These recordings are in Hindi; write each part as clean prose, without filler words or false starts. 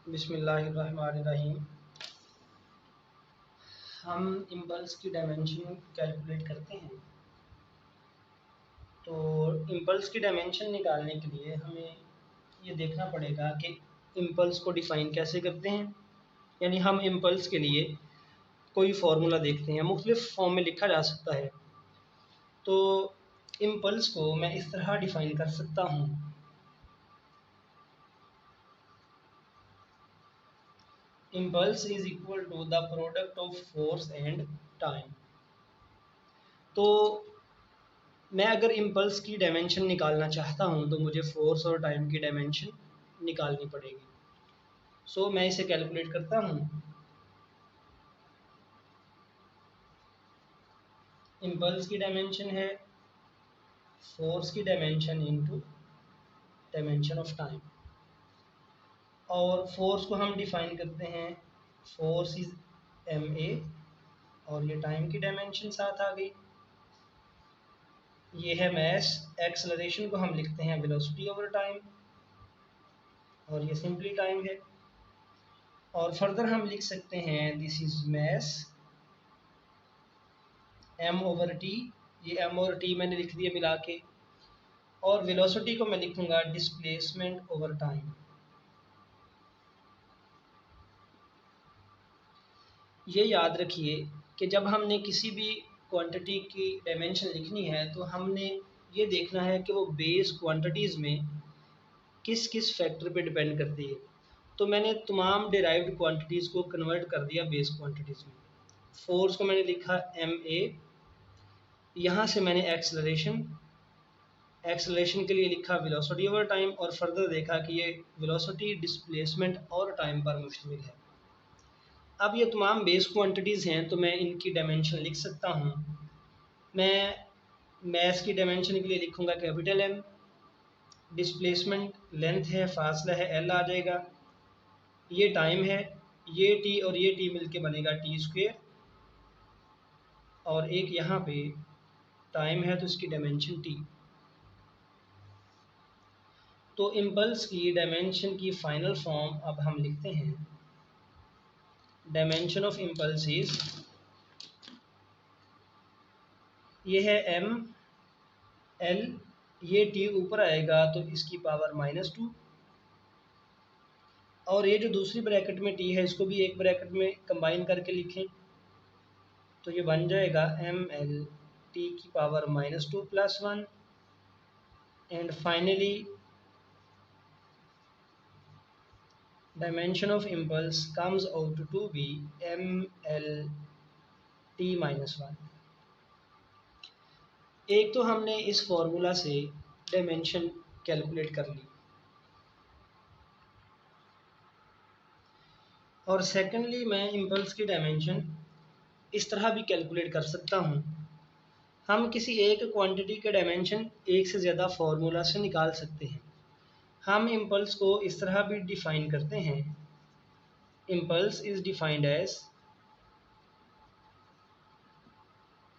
बिस्मिल्लाहिर्रहमानिर्रहीम। हम इम्पल्स की डायमेंशन कैलकुलेट करते हैं। तो इम्पल्स की डायमेंशन निकालने के लिए हमें ये देखना पड़ेगा कि इम्पल्स को डिफ़ाइन कैसे करते हैं। यानी हम इम्पल्स के लिए कोई फार्मूला देखते हैं, मुख्तलिफ़ फॉर्म में लिखा जा सकता है। तो इम्पल्स को मैं इस तरह डिफ़ाइन कर सकता हूँ, impulse is equal to the product of force and time. तो मैं अगर इम्पल्स की डायमेंशन निकालना चाहता हूँ तो मुझे फोर्स और टाइम की डायमेंशन निकालनी पड़ेगी। सो मैं इसे कैलकुलेट करता हूँ। इम्पल्स की डायमेंशन है फोर्स की dimension into dimension of time, और फोर्स को हम डिफाइन करते हैं, फोर्स इज ma, और ये टाइम की डायमेंशन साथ आ गई। ये है मैस। एक्सेलरेशन को हम लिखते हैं वेलोसिटी ओवर टाइम, और ये सिंपली टाइम है। और फर्दर हम लिख सकते हैं this is mass m over t, ये m और t मैंने लिख दिया मिला के। और वेलोसिटी को मैं लिखूंगा डिस्प्लेसमेंट ओवर टाइम। ये याद रखिए कि जब हमने किसी भी क्वांटिटी की डायमेंशन लिखनी है तो हमने ये देखना है कि वो बेस क्वांटिटीज़ में किस किस फैक्टर पे डिपेंड करती है। तो मैंने तमाम डिराइव्ड क्वांटिटीज़ को कन्वर्ट कर दिया बेस क्वांटिटीज़ में। फोर्स को मैंने लिखा ma, यहाँ से मैंने एक्सेलरेशन के लिए लिखा वेलोसिटी ओवर टाइम, और फर्दर देखा कि ये वेलोसिटी डिस्प्लेसमेंट और टाइम पर मुश्तमिल है। अब ये तमाम बेस क्वांटिटीज़ हैं तो मैं इनकी डायमेंशन लिख सकता हूँ। मैं मैस की डायमेंशन के लिए लिखूँगा कैपिटल M, डिस्प्लेसमेंट लेंथ है, फासला है, L आ जाएगा। ये टाइम है, ये T और ये T मिलके बनेगा T², और एक यहाँ पे टाइम है तो इसकी डायमेंशन T। तो इम्पल्स की डायमेंशन की फाइनल फॉर्म अब हम लिखते हैं, डायमेंशन ऑफ इम्पल्स इज, ये है m l, ये t ऊपर आएगा तो इसकी पावर -2, और ये जो दूसरी ब्रैकेट में t है इसको भी एक ब्रैकेट में कंबाइन करके लिखें तो ये बन जाएगा ml t की power -2 + 1, and finally dimension of impulse comes out to be ml t - 1। एक तो हमने इस फॉर्मूला से डायमेंशन कैलकुलेट कर ली, और सेकेंडली मैं इम्पल्स की डायमेंशन इस तरह भी कैलकुलेट कर सकता हूँ। हम किसी एक क्वांटिटी के डायमेंशन एक से ज़्यादा फार्मूला से निकाल सकते हैं। हम इम्पल्स को इस तरह भी डिफ़ाइन करते हैं, impulse is defined as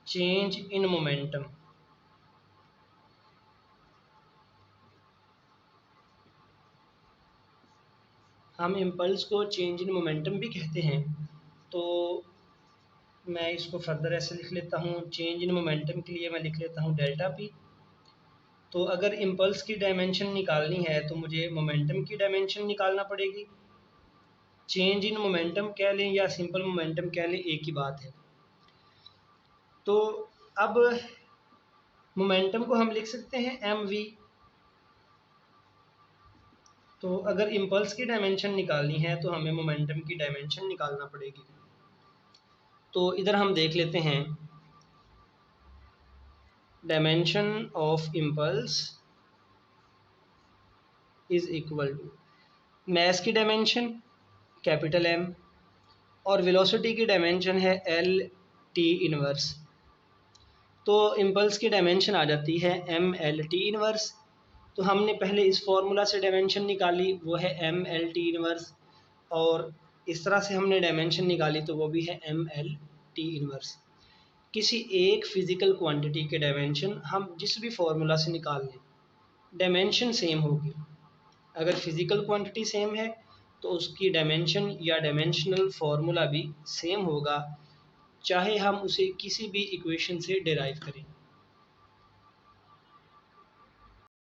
change in momentum. हम इम्पल्स को चेंज इन मोमेंटम भी कहते हैं। तो मैं इसको फर्दर ऐसे लिख लेता हूँ, चेंज इन मोमेंटम के लिए मैं लिख लेता हूँ डेल्टा पी। तो अगर इम्पल्स की डायमेंशन निकालनी है तो मुझे मोमेंटम की डायमेंशन निकालना पड़ेगी। चेंज इन मोमेंटम कह लें या सिंपल मोमेंटम कह लें, एक ही बात है। तो अब मोमेंटम को हम लिख सकते हैं mv। तो अगर इम्पल्स की डायमेंशन निकालनी है तो हमें मोमेंटम की डायमेंशन निकालना पड़ेगी। तो इधर हम देख लेते हैं, dimension of impulse is equal to mass की डायमेंशन कैपिटल M, और वेलोसिटी की डायमेंशन है L T इनवर्स। तो इम्पल्स की डायमेंशन आ जाती है ml t इनवर्स। तो हमने पहले इस फॉर्मूला से डायमेंशन निकाली, वो है ml t इनवर्स, और इस तरह से हमने डायमेंशन निकाली तो वो भी है ml t इनवर्स। किसी एक फ़िज़िकल क्वांटिटी के डायमेंशन हम जिस भी फार्मूला से निकाल लें, डायमेंशन सेम होगी। अगर फ़िज़िकल क्वांटिटी सेम है तो उसकी डायमेंशन या डायमेंशनल फार्मूला भी सेम होगा, चाहे हम उसे किसी भी इक्वेशन से डिराइव करें।